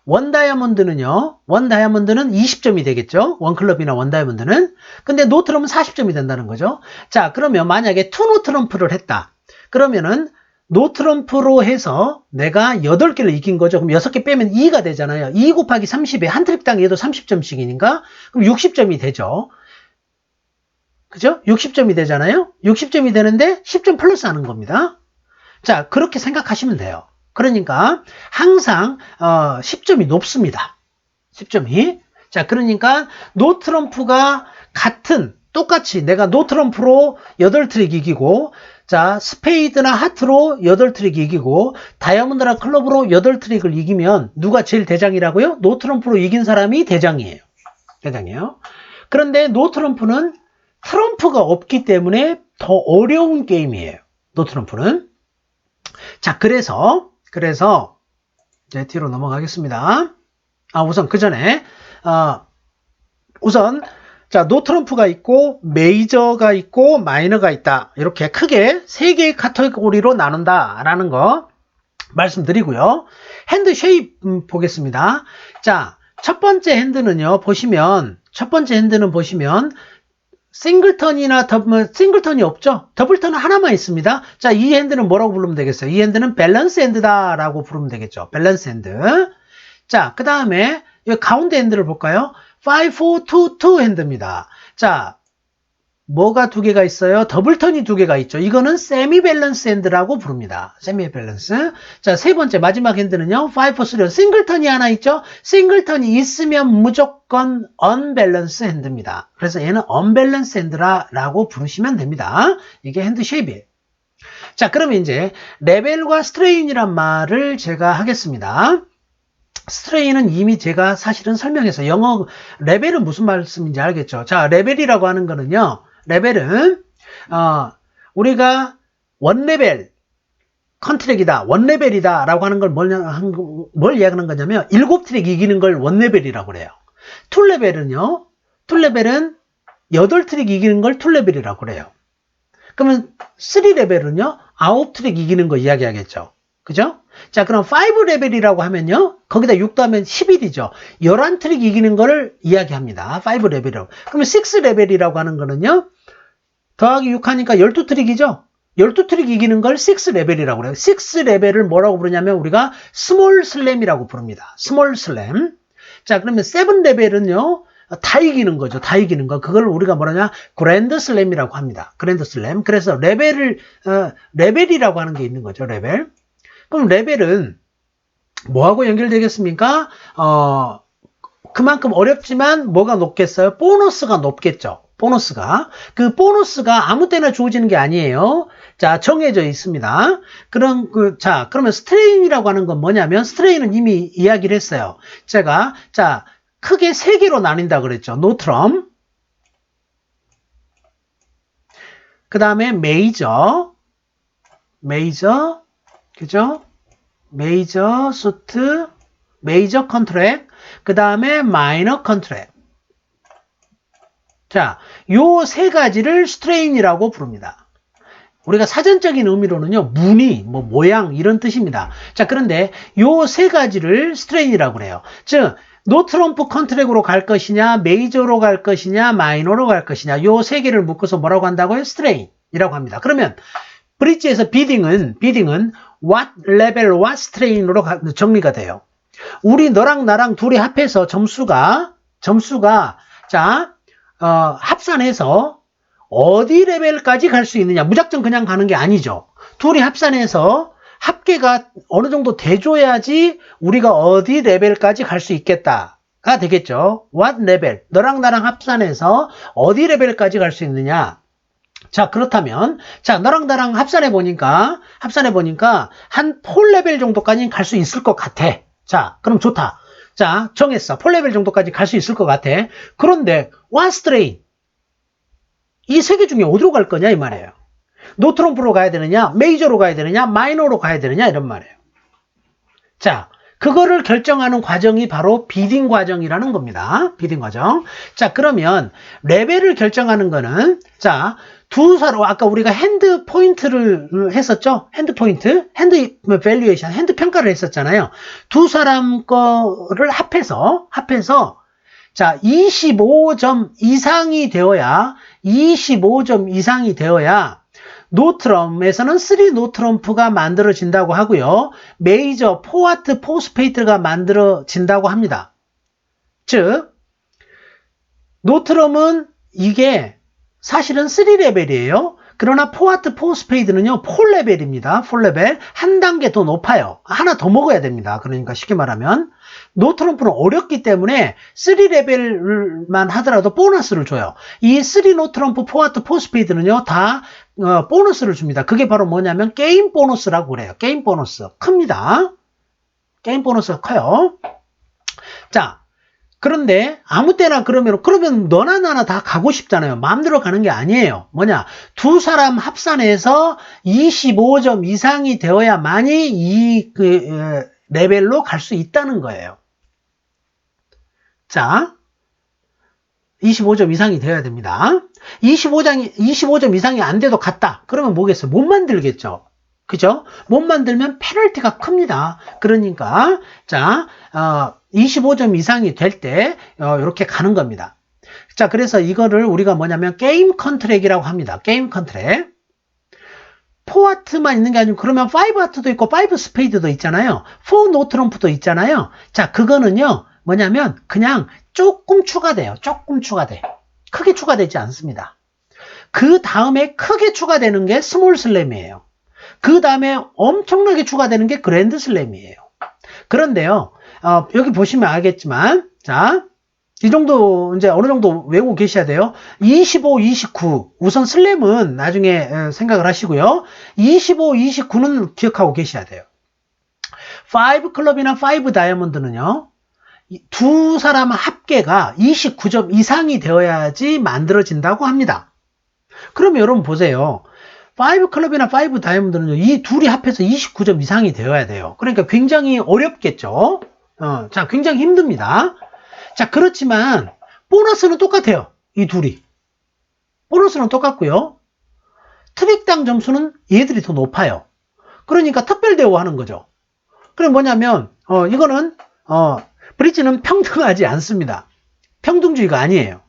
[SPEAKER 1] 원 다이아몬드는 20점이 되겠죠? 원 클럽이나 원 다이아몬드는. 근데 노트럼은 40점이 된다는 거죠. 자, 그러면 만약에 투 노트럼프를 했다. 그러면은 노트럼프로 해서 내가 8개를 이긴 거죠. 그럼 6개 빼면 2가 되잖아요. 2 곱하기 30에 한 트릭당 얘도 30점씩이니까 그럼 60점이 되죠. 그죠? 60점이 되잖아요. 60점이 되는데 10점 플러스 하는 겁니다. 자, 그렇게 생각하시면 돼요. 그러니까 항상 10점이 높습니다. 10점이. 자, 그러니까 노트럼프가 똑같이 내가 노트럼프로 8트릭 이기고 자, 스페이드나 하트로 8트릭 이기고 다이아몬드나 클럽으로 8트릭을 이기면 누가 제일 대장이라고요? 노트럼프로 이긴 사람이 대장이에요. 그런데 노트럼프는 트럼프가 없기 때문에 더 어려운 게임이에요. 노트럼프는. 자, 그래서 이제 뒤로 넘어가겠습니다. 우선 그 전에 자, 노트럼프가 있고 메이저가 있고 마이너가 있다. 이렇게 크게 3개의 카테고리로 나눈다라는 거 말씀드리고요. 핸드 쉐입 보겠습니다. 자, 첫 번째 핸드는요, 첫 번째 핸드는 보시면, 싱글턴이나 싱글턴이 없죠? 더블턴은 하나만 있습니다. 자, 이 핸드는 뭐라고 부르면 되겠어요? 이 핸드는 밸런스 핸드다라고 부르면 되겠죠. 밸런스 핸드. 자, 그 다음에, 이 가운데 핸드를 볼까요? 5, 4, 2, 2 핸드입니다. 자, 뭐가 두 개가 있어요? 더블턴이 두 개가 있죠. 이거는 세미 밸런스 핸드라고 부릅니다. 세미 밸런스. 자, 세 번째 마지막 핸드는요. 5, 4, 3. 싱글턴이 하나 있죠. 싱글턴이 있으면 무조건 언밸런스 핸드입니다. 그래서 얘는 언밸런스 핸드라고 부르시면 됩니다. 이게 핸드 쉐입이에요. 자, 그러면 이제 레벨과 스트레인이란 말을 제가 하겠습니다. 스트레인은 이미 제가 사실은 설명해서 영어 레벨은 무슨 말씀인지 알겠죠. 자, 레벨이라고 하는 거는요. 레벨은 우리가 원레벨 컨트랙이다, 원레벨이다 라고 하는 걸 뭘 이야기하는 거냐면 7트랙 이기는 걸 원레벨이라고 그래요. 툴레벨은요. 툴레벨은 8트랙 이기는 걸 툴레벨이라고 그래요. 그러면 3레벨은요. 9트랙 이기는 거 이야기하겠죠. 그죠? 자, 그럼 5레벨이라고 하면요. 거기다 6 더하면 11이죠. 11트릭 이기는 거를 이야기합니다. 5레벨이라고. 그러면 6레벨이라고 하는 거는요. 더하기 6 하니까 12트릭이죠. 12트릭 이기는 걸 6레벨이라고 그래요. 6레벨을 뭐라고 부르냐면 우리가 스몰 슬램이라고 부릅니다. 스몰 슬램. 자, 그러면 7레벨은요. 다 이기는 거죠. 다 이기는 거. 그걸 우리가 뭐라냐? 그랜드 슬램이라고 합니다. 그랜드 슬램. 그래서 레벨이라고 하는 게 있는 거죠. 레벨. 그럼 레벨은 뭐하고 연결되겠습니까? 그만큼 어렵지만 뭐가 높겠어요? 보너스가 높겠죠. 보너스가. 그 보너스가 아무 때나 주어지는 게 아니에요. 자, 정해져 있습니다. 그러면 스트레인이라고 하는 건 뭐냐면, 스트레인은 이미 이야기를 했어요. 제가, 자, 크게 3개로 나뉜다 그랬죠. 노트럼. 그 다음에 메이저, 그죠? 메이저 수트, 메이저 컨트랙, 그 다음에 마이너 컨트랙. 자, 요 3가지를 스트레인이라고 부릅니다. 우리가 사전적인 의미로는요, 무늬, 모양 이런 뜻입니다. 자, 그런데 요 3가지를 스트레인이라고 그래요. 즉, 노트럼프 컨트랙으로 갈 것이냐, 메이저로 갈 것이냐, 마이너로 갈 것이냐, 요 3개를 묶어서 뭐라고 한다고요? 스트레인이라고 합니다. 그러면 브릿지에서 비딩은 what level, what strain으로 정리가 돼요. 우리 너랑 나랑 둘이 합해서 점수가 자, 합산해서 어디 레벨까지 갈 수 있느냐. 무작정 그냥 가는 게 아니죠. 둘이 합산해서 합계가 어느 정도 돼줘야지 우리가 어디 레벨까지 갈 수 있겠다가 되겠죠. what level, 너랑 나랑 합산해서 어디 레벨까지 갈 수 있느냐. 자, 그렇다면, 자, 너랑 나랑 합산해보니까, 한 4레벨 정도까지는 갈 수 있을 것 같아. 자, 그럼 좋다. 자, 정했어. 4레벨 정도까지 갈 수 있을 것 같아. 그런데, what strain? 이 3개 중에 어디로 갈 거냐, 이 말이에요. 노트럼프로 가야 되느냐, 메이저로 가야 되느냐, 마이너로 가야 되느냐, 이런 말이에요. 자, 그거를 결정하는 과정이 바로 비딩 과정이라는 겁니다. 비딩 과정. 자, 그러면, 레벨을 결정하는 거는, 자, 두 사람, 아까 우리가 핸드 포인트를 했었죠? 핸드 포인트, 핸드 밸류에이션, 핸드 평가를 했었잖아요. 두 사람 거를 합해서, 자, 25점 이상이 되어야, 노트럼에서는 3 노트럼프가 만들어진다고 하고요. 메이저, 포아트, 포스페이트가 만들어진다고 합니다. 즉, 노트럼은 이게 사실은 3레벨이에요. 그러나 포아트, 포스페이드는요, 4레벨입니다. 4레벨. 한 단계 더 높아요. 하나 더 먹어야 됩니다. 그러니까 쉽게 말하면. 노트럼프는 어렵기 때문에 3레벨만 하더라도 보너스를 줘요. 이 3 노트럼프, 포아트, 포스페이드는요, 다 보너스를 줍니다. 그게 바로 뭐냐면 게임 보너스라고 그래요. 게임 보너스. 큽니다. 게임 보너스가 커요. 자, 그런데 아무 때나 그러면 너나 나나 다 가고 싶잖아요. 마음대로 가는 게 아니에요. 뭐냐? 두 사람 합산해서 25점 이상이 되어야만이 이 레벨로 갈 수 있다는 거예요. 자, 25점 이상이 되어야 됩니다. 25점 이상이 안 돼도 갔다. 그러면 뭐겠어요? 못 만들겠죠. 그죠? 못 만들면 페널티가 큽니다. 그러니까 자 25점 이상이 될 때 이렇게 가는 겁니다. 자, 그래서 이거를 우리가 뭐냐면 게임 컨트랙이라고 합니다. 게임 컨트랙. 4하트만 있는 게 아니고 그러면 5하트도 있고 5 스페이드도 있잖아요. 4 노트럼프도 있잖아요. 자, 그거는요. 뭐냐면 그냥 조금 추가돼요. 조금 추가돼. 크게 추가되지 않습니다. 그 다음에 크게 추가되는 게 스몰 슬램이에요. 그 다음에 엄청나게 추가되는 게 그랜드 슬램이에요. 그런데요. 여기 보시면 알겠지만 자, 이 정도 이제 어느 정도 외우고 계셔야 돼요. 25, 29 우선 슬램은 나중에 생각을 하시고요. 25, 29는 기억하고 계셔야 돼요. 5 클럽이나 5 다이아몬드는요. 두 사람 합계가 29점 이상이 되어야지 만들어진다고 합니다. 그러면 여러분 보세요. 5 클럽이나 5 다이아몬드는요. 이 둘이 합해서 29점 이상이 되어야 돼요. 그러니까 굉장히 어렵겠죠. 자, 굉장히 힘듭니다. 자, 그렇지만 보너스는 똑같아요. 이 둘이. 보너스는 똑같고요. 트릭당 점수는 얘들이 더 높아요. 그러니까 특별 대우하는 거죠. 그럼 뭐냐면 이거는 브릿지는 평등하지 않습니다. 평등주의가 아니에요.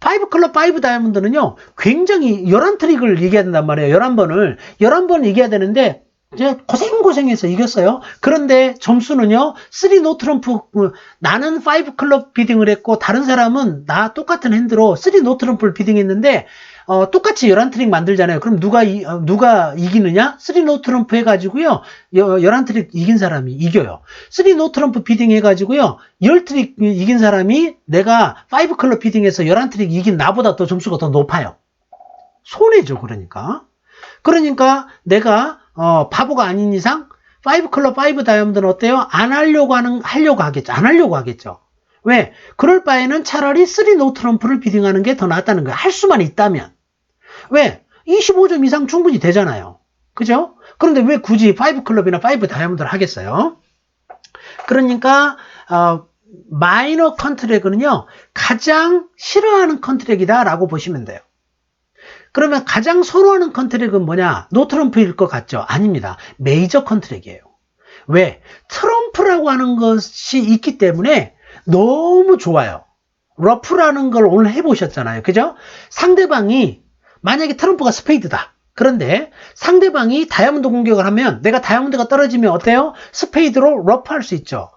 [SPEAKER 1] 5 클럽 5 다이아몬드는요. 굉장히 11트릭을 이겨야 된단 말이에요. 11번 이겨야 되는데 제가 고생해서 이겼어요. 그런데 점수는요. 3 노트럼프 나는 5 클럽 비딩을 했고 다른 사람은 나 똑같은 핸드로 3 노트럼프를 비딩했는데 똑같이 11트릭 만들잖아요. 그럼 누가 이기느냐? 3 노트럼프 해가지고요. 11트릭 이긴 사람이 이겨요. 3 노트럼프 비딩 해가지고요. 10트릭 이긴 사람이 내가 5 클럽 비딩해서 11트릭 이긴 나보다 더 점수가 더 높아요. 손해죠. 그러니까 내가 바보가 아닌 이상 5 클럽 5 다이아몬드는 어때요? 하려고 하겠죠. 왜? 그럴 바에는 차라리 3 노트럼프를 비딩하는 게 더 낫다는 거예요. 할 수만 있다면. 왜? 25점 이상 충분히 되잖아요. 그죠? 그런데 왜 굳이 5 클럽이나 5 다이아몬드를 하겠어요? 그러니까 마이너 컨트랙은요. 가장 싫어하는 컨트랙이다 라고 보시면 돼요. 그러면 가장 선호하는 컨트랙은 뭐냐? 노트럼프일 것 같죠? 아닙니다. 메이저 컨트랙이에요. 왜? 트럼프라고 하는 것이 있기 때문에 너무 좋아요. 러프라는 걸 오늘 해보셨잖아요. 그죠? 상대방이 만약에 트럼프가 스페이드다. 그런데 상대방이 다이아몬드 공격을 하면 내가 다이아몬드가 떨어지면 어때요? 스페이드로 러프할 수 있죠.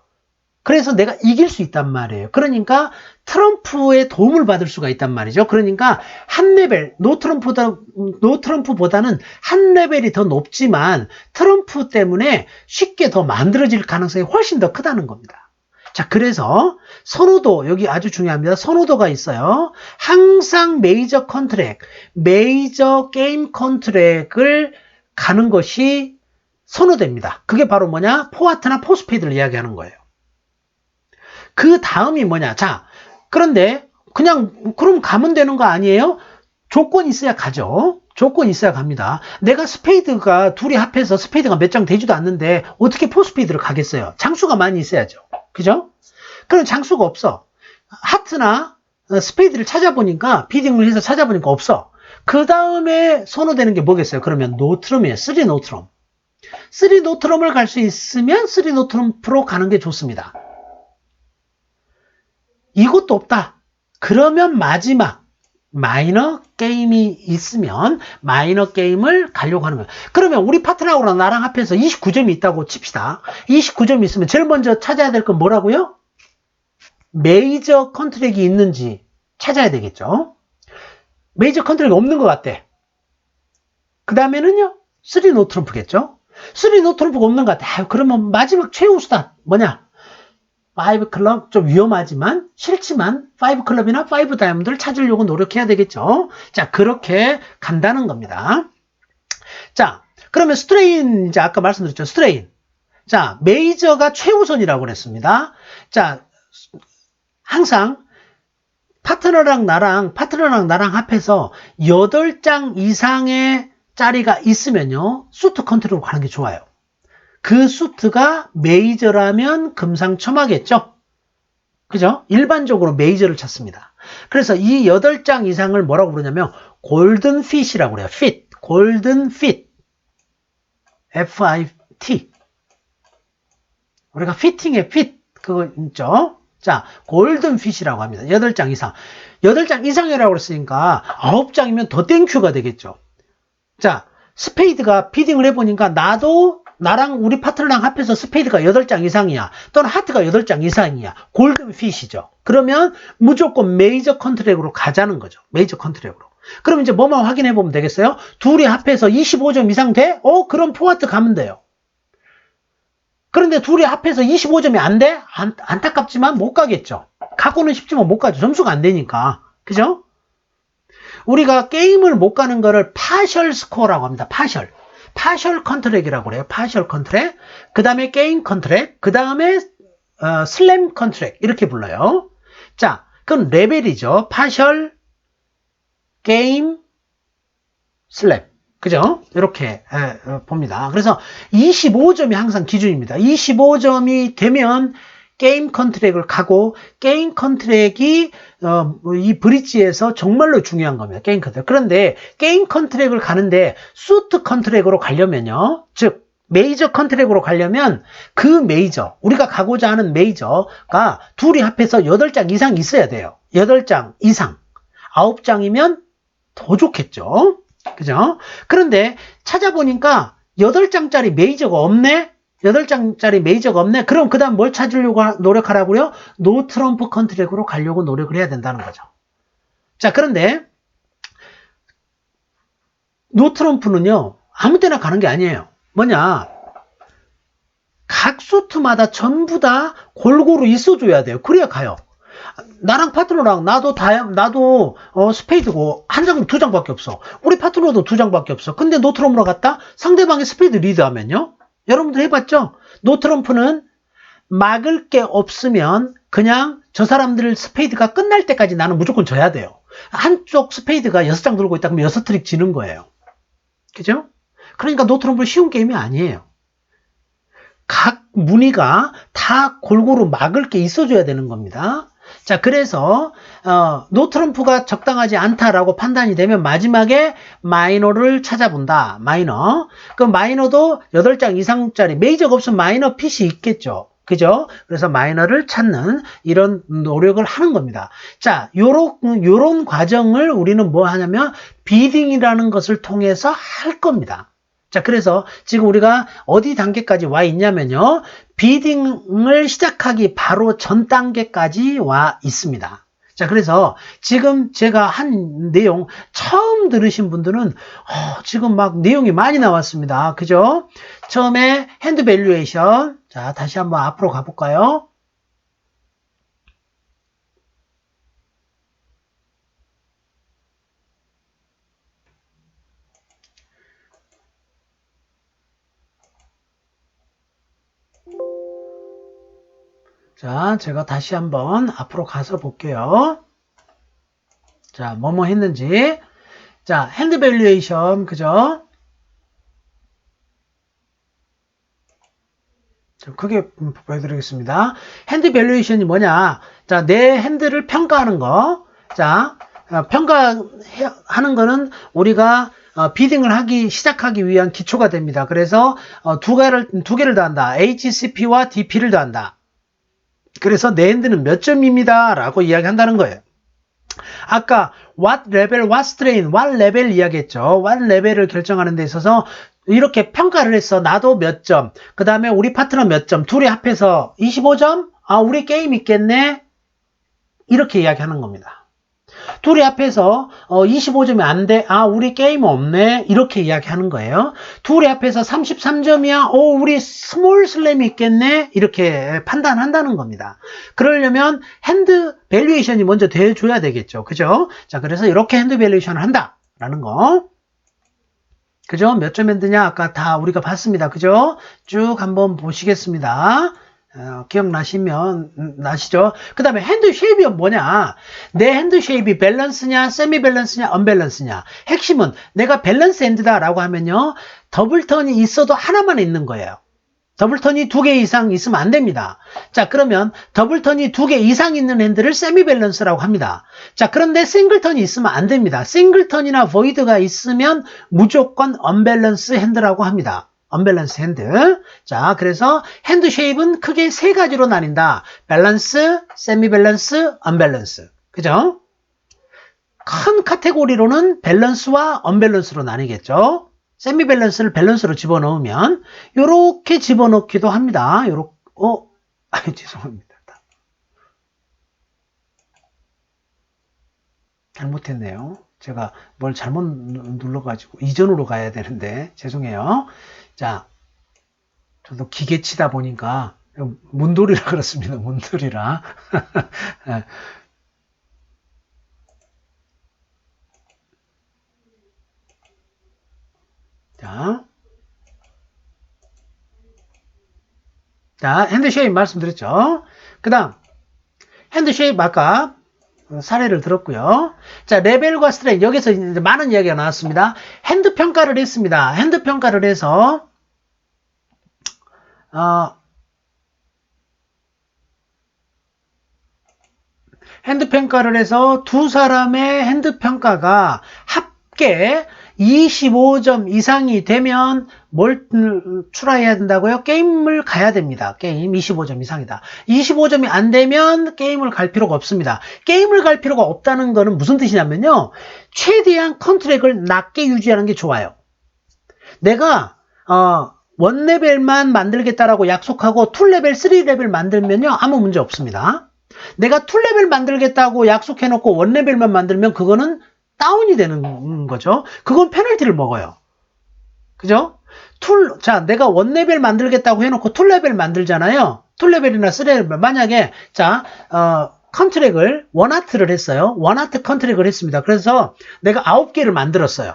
[SPEAKER 1] 그래서 내가 이길 수 있단 말이에요. 그러니까 트럼프의 도움을 받을 수가 있단 말이죠. 그러니까 한 레벨, 노트럼프보다는 한 레벨이 더 높지만 트럼프 때문에 쉽게 더 만들어질 가능성이 훨씬 더 크다는 겁니다. 자, 그래서 선호도, 여기 아주 중요합니다. 선호도가 있어요. 항상 메이저 컨트랙, 메이저 게임 컨트랙을 가는 것이 선호됩니다. 그게 바로 뭐냐? 포아트나 포스페이드를 이야기하는 거예요. 그 다음이 뭐냐? 자, 그런데 그럼 가면 되는 거 아니에요? 조건이 있어야 가죠. 조건이 있어야 갑니다. 내가 스페이드가 둘이 합해서 스페이드가 몇 장 되지도 않는데 어떻게 포스페이드를 가겠어요? 장수가 많이 있어야죠. 그죠? 그럼 장수가 없어. 하트나 스페이드를 찾아보니까 비딩을 해서 찾아보니까 없어. 그 다음에 선호되는 게 뭐겠어요? 그러면 노트럼이에요. 3 노트럼. 3 노트럼을 갈 수 있으면 3 노트럼프로 가는 게 좋습니다. 이것도 없다. 그러면 마지막 마이너 게임이 있으면 마이너 게임을 가려고 하는 거예요. 그러면 우리 파트너하고 나랑 합해서 29점이 있다고 칩시다. 29점이 있으면 제일 먼저 찾아야 될 건 뭐라고요? 메이저 컨트랙이 있는지 찾아야 되겠죠. 메이저 컨트랙이 없는 것 같대. 그 다음에는요. 3 노트럼프겠죠. 3 노트럼프가 없는 것 같아. 그러면 마지막 최우수다. 뭐냐? 5 클럽 좀 위험하지만 싫지만 5 클럽이나 5 다이아몬드를 찾으려고 노력해야 되겠죠. 자, 그렇게 간다는 겁니다. 자, 그러면 스트레인, 이제 아까 말씀드렸죠. 스트레인. 자, 메이저가 최우선이라고 그랬습니다. 자, 항상 파트너랑 나랑 합해서 8장 이상의 짜리가 있으면요. 수트 컨트롤로 가는 게 좋아요. 그 수트가 메이저라면 금상첨화겠죠? 그죠? 일반적으로 메이저를 찾습니다. 그래서 이 8장 이상을 뭐라고 부르냐면 골든 핏이라고 그래요. 핏. 골든 핏. FIT. 우리가 피팅의 핏, 그거 있죠? 자, 골든핏이라고 합니다. 8장 이상. 8장 이상이라고 그랬으니까 9장이면 더 땡큐가 되겠죠. 자, 스페이드가 비딩을 해보니까 나랑 우리 파트너랑 합해서 스페이드가 8장 이상이야. 또는 하트가 8장 이상이야. 골든핏이죠. 그러면 무조건 메이저 컨트랙으로 가자는 거죠. 메이저 컨트랙으로. 그럼 이제 뭐만 확인해 보면 되겠어요? 둘이 합해서 25점 이상 돼? 그럼 포와트 가면 돼요. 그런데 둘이 합해서 25점이 안 돼? 안타깝지만 못 가겠죠. 가고는 싶지만 못 가죠. 점수가 안 되니까. 그죠? 우리가 게임을 못 가는 거를 파셜 스코어라고 합니다. 파셜 컨트랙이라고 그래요. 파셜 컨트랙. 그 다음에 게임 컨트랙. 그 다음에 슬램 컨트랙. 이렇게 불러요. 자, 그건 레벨이죠. 파셜, 게임, 슬램. 그죠? 이렇게 봅니다. 그래서 25점이 항상 기준입니다. 25점이 되면 게임 컨트랙을 가고, 게임 컨트랙이 이 브릿지에서 정말로 중요한 겁니다. 게임 컨트랙. 그런데 게임 컨트랙을 가는데 수트 컨트랙으로 가려면요, 즉 메이저 컨트랙으로 가려면 그 메이저, 우리가 가고자 하는 메이저가 둘이 합해서 8장 이상 있어야 돼요. 8장 이상. 9장이면 더 좋겠죠. 그죠? 그런데 찾아보니까 8장짜리 메이저가 없네? 8장짜리 메이저가 없네? 그럼 그 다음 뭘 찾으려고 노력하라고요? 노 트럼프 컨트랙으로 가려고 노력을 해야 된다는 거죠. 자, 그런데 노 트럼프는요, 아무 때나 가는 게 아니에요. 뭐냐? 각 수트마다 전부 다 골고루 있어줘야 돼요. 그래야 가요. 나랑 파트너랑 나도 스페이드고 한 장, 2장밖에 없어. 우리 파트너도 2장밖에 없어. 근데 노트럼프로 갔다 상대방이 스페이드 리드하면요. 여러분들 해봤죠? 노트럼프는 막을 게 없으면 그냥 저 사람들 스페이드가 끝날 때까지 나는 무조건 져야 돼요. 한쪽 스페이드가 6장 들고 있다 그러면 6트릭 지는 거예요. 그죠? 그러니까 노트럼프는 쉬운 게임이 아니에요. 각 무늬가 다 골고루 막을 게 있어줘야 되는 겁니다. 자, 그래서 노트럼프가 적당하지 않다라고 판단이 되면 마지막에 마이너를 찾아본다. 마이너. 그 마이너도 8장 이상짜리 메이저가 없으면 마이너 핏이 있겠죠. 그죠? 그래서 마이너를 찾는 이런 노력을 하는 겁니다. 자, 요런 과정을 우리는 뭐 하냐면 비딩이라는 것을 통해서 할 겁니다. 자, 그래서 지금 우리가 어디 단계까지 와 있냐면요. 비딩을 시작하기 바로 전 단계까지 와 있습니다. 자, 그래서 지금 제가 한 내용 처음 들으신 분들은 지금 막 내용이 많이 나왔습니다. 그죠? 처음에 핸드 밸류에이션. 자, 다시 한번 앞으로 가볼까요? 자, 제가 다시 한번 앞으로 가서 볼게요. 자, 뭐뭐 했는지. 자, 핸드 밸류에이션, 그죠? 좀 크게 보여드리겠습니다. 핸드 밸류에이션이 뭐냐? 자, 내 핸드를 평가하는 거. 자, 평가하는 거는 우리가 비딩을 시작하기 위한 기초가 됩니다. 그래서 두 개를 더한다. HCP와 DP를 더한다. 그래서 내 핸드는 몇 점입니다. 라고 이야기한다는 거예요. 아까 what level, what strain, what level 이야기했죠. what level을 결정하는 데 있어서 이렇게 평가를 했어. 나도 몇 점, 그 다음에 우리 파트너 몇 점, 둘이 합해서 25점? 우리 게임 있겠네? 이렇게 이야기하는 겁니다. 둘이 합해서 25점이 안 돼. 우리 게임 없네. 이렇게 이야기하는 거예요. 둘이 합해서 33점이야. 우리 스몰 슬램이 있겠네. 이렇게 판단한다는 겁니다. 그러려면 핸드 밸류에이션이 먼저 돼줘야 되겠죠. 그죠? 자, 그래서 이렇게 핸드 밸류에이션을 한다라는 거. 그죠? 몇 점 핸드냐? 아까 다 우리가 봤습니다. 그죠? 쭉 한번 보시겠습니다. 나시죠? 그 다음에 핸드 쉐입이 뭐냐? 내 핸드 쉐입이 밸런스냐, 세미 밸런스냐, 언밸런스냐. 핵심은 내가 밸런스 핸드다라고 하면요. 더블턴이 있어도 하나만 있는 거예요. 더블턴이 2개 이상 있으면 안 됩니다. 자, 그러면 더블턴이 2개 이상 있는 핸드를 세미 밸런스라고 합니다. 자, 그런데 싱글턴이 있으면 안 됩니다. 싱글턴이나 보이드가 있으면 무조건 언밸런스 핸드라고 합니다. 언밸런스 핸드. 자, 그래서 핸드 쉐입은 크게 세 가지로 나뉜다. 밸런스, 세미 밸런스, 언밸런스. 그죠? 큰 카테고리로는 밸런스와 언밸런스로 나뉘겠죠. 세미 밸런스를 밸런스로 집어넣으면 요렇게 집어넣기도 합니다. 요렇게 죄송합니다. 잘못했네요. 제가 뭘 잘못 눌러가지고 이전으로 가야 되는데 죄송해요. 자, 저도 기계 치다 보니까 문돌이라 그렇습니다. 문돌이라. 자, 핸드 쉐입 말씀드렸죠. 그 다음 핸드 쉐입 아까 사례를 들었고요. 자, 레벨과 스트레인 여기서 이제 많은 이야기가 나왔습니다. 핸드 평가를 했습니다. 핸드 평가를 해서 핸드 평가를 해서 두 사람의 핸드 평가가 합계 25점 이상이 되면 뭘 출하해야 된다고요? 게임을 가야 됩니다. 게임 25점 이상이다. 25점이 안 되면 게임을 갈 필요가 없습니다. 게임을 갈 필요가 없다는 거는 무슨 뜻이냐면요. 최대한 컨트랙을 낮게 유지하는 게 좋아요. 내가 1레벨만 만들겠다라고 약속하고 2레벨, 3레벨 만들면요. 아무 문제 없습니다. 내가 2레벨 만들겠다고 약속해놓고 1레벨만 만들면 그거는 다운이 되는 거죠. 그건 페널티를 먹어요. 그죠? 자, 내가 1레벨 만들겠다고 해놓고 2레벨 만들잖아요. 2레벨이나 3레벨. 만약에, 자, 컨트랙을 원하트를 했어요. 원하트 컨트랙을 했습니다. 그래서 내가 9개를 만들었어요.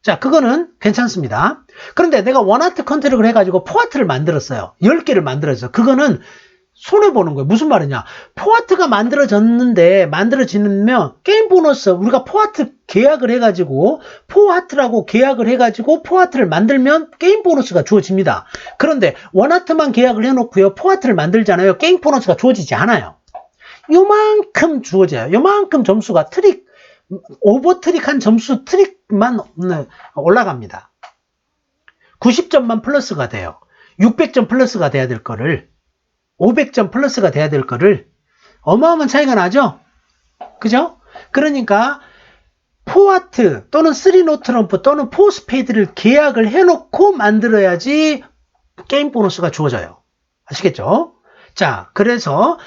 [SPEAKER 1] 자, 그거는 괜찮습니다. 그런데 내가 원하트 컨트랙을 해가지고 포하트를 만들었어요. 10개를 만들었어요. 그거는 손해보는 거예요. 무슨 말이냐. 포하트가 만들어지면 게임 보너스, 우리가 포하트 계약을 해가지고, 포하트라고 계약을 해가지고, 포하트를 만들면 게임 보너스가 주어집니다. 그런데 원하트만 계약을 해놓고요, 포하트를 만들잖아요. 게임 보너스가 주어지지 않아요. 요만큼 주어져요. 요만큼 점수가 오버 트릭한 점수 트릭만 올라갑니다. 90점만 플러스가 돼요. 600점 플러스가 돼야 될 거를 500점 플러스가 돼야 될 거를 어마어마한 차이가 나죠? 그죠? 그러니까 포하트 또는 3노 트럼프 또는 4스페이드를 계약을 해놓고 만들어야지 게임 보너스가 주어져요. 아시겠죠? 자, 그래서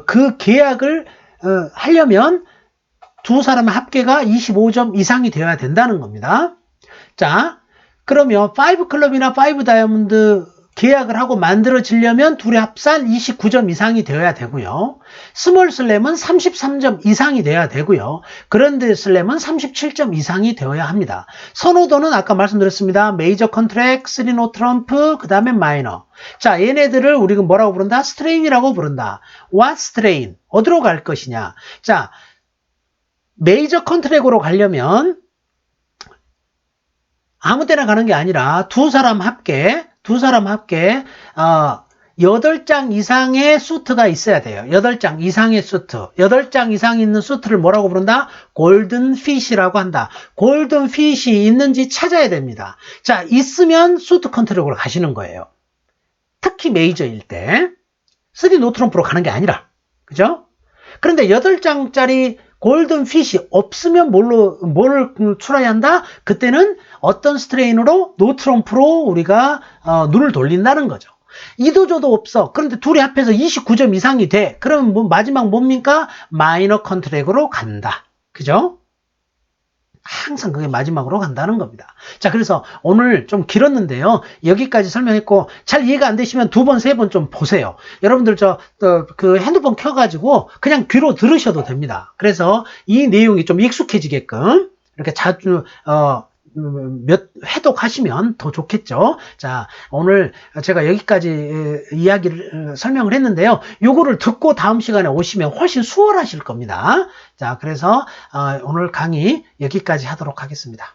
[SPEAKER 1] 그 계약을 하려면 두 사람의 합계가 25점 이상이 되어야 된다는 겁니다. 자, 그러면 5클럽이나 5다이아몬드 계약을 하고 만들어지려면 둘이 합산 29점 이상이 되어야 되고요. 스몰 슬램은 33점 이상이 되어야 되고요. 그랜드 슬램은 37점 이상이 되어야 합니다. 선호도는 아까 말씀드렸습니다. 메이저 컨트랙, 3노 트럼프, 그 다음에 마이너. 자, 얘네들을 우리가 뭐라고 부른다? 스트레인이라고 부른다. What strain? 어디로 갈 것이냐? 자, 메이저 컨트랙으로 가려면 아무 때나 가는 게 아니라 두 사람 합계 8장 이상의 수트가 있어야 돼요. 8장 이상의 수트. 8장 이상 있는 수트를 뭐라고 부른다? 골든 피쉬라고 한다. 골든 피쉬 있는지 찾아야 됩니다. 자, 있으면 수트 컨트랙으로 가시는 거예요. 특히 메이저일 때 3노 트럼프로 가는 게 아니라. 그죠? 그런데 8장짜리 골든 핏이 없으면 뭘 출하해야 한다? 그때는 어떤 스트레인으로 노트럼프로 우리가 눈을 돌린다는 거죠. 이도저도 없어. 그런데 둘이 합해서 29점 이상이 돼. 그러면 마지막 뭡니까? 마이너 컨트랙으로 간다. 그죠? 항상 그게 마지막으로 간다는 겁니다. 자, 그래서 오늘 좀 길었는데요. 여기까지 설명했고, 잘 이해가 안 되시면 2번, 3번 좀 보세요. 여러분들 그 핸드폰 켜가지고 그냥 귀로 들으셔도 됩니다. 그래서 이 내용이 좀 익숙해지게끔 이렇게 자주, 회독하시면 더 좋겠죠. 자, 오늘 제가 여기까지 이야기를 설명을 했는데요. 요거를 듣고 다음 시간에 오시면 훨씬 수월하실 겁니다. 자, 그래서 오늘 강의 여기까지 하도록 하겠습니다.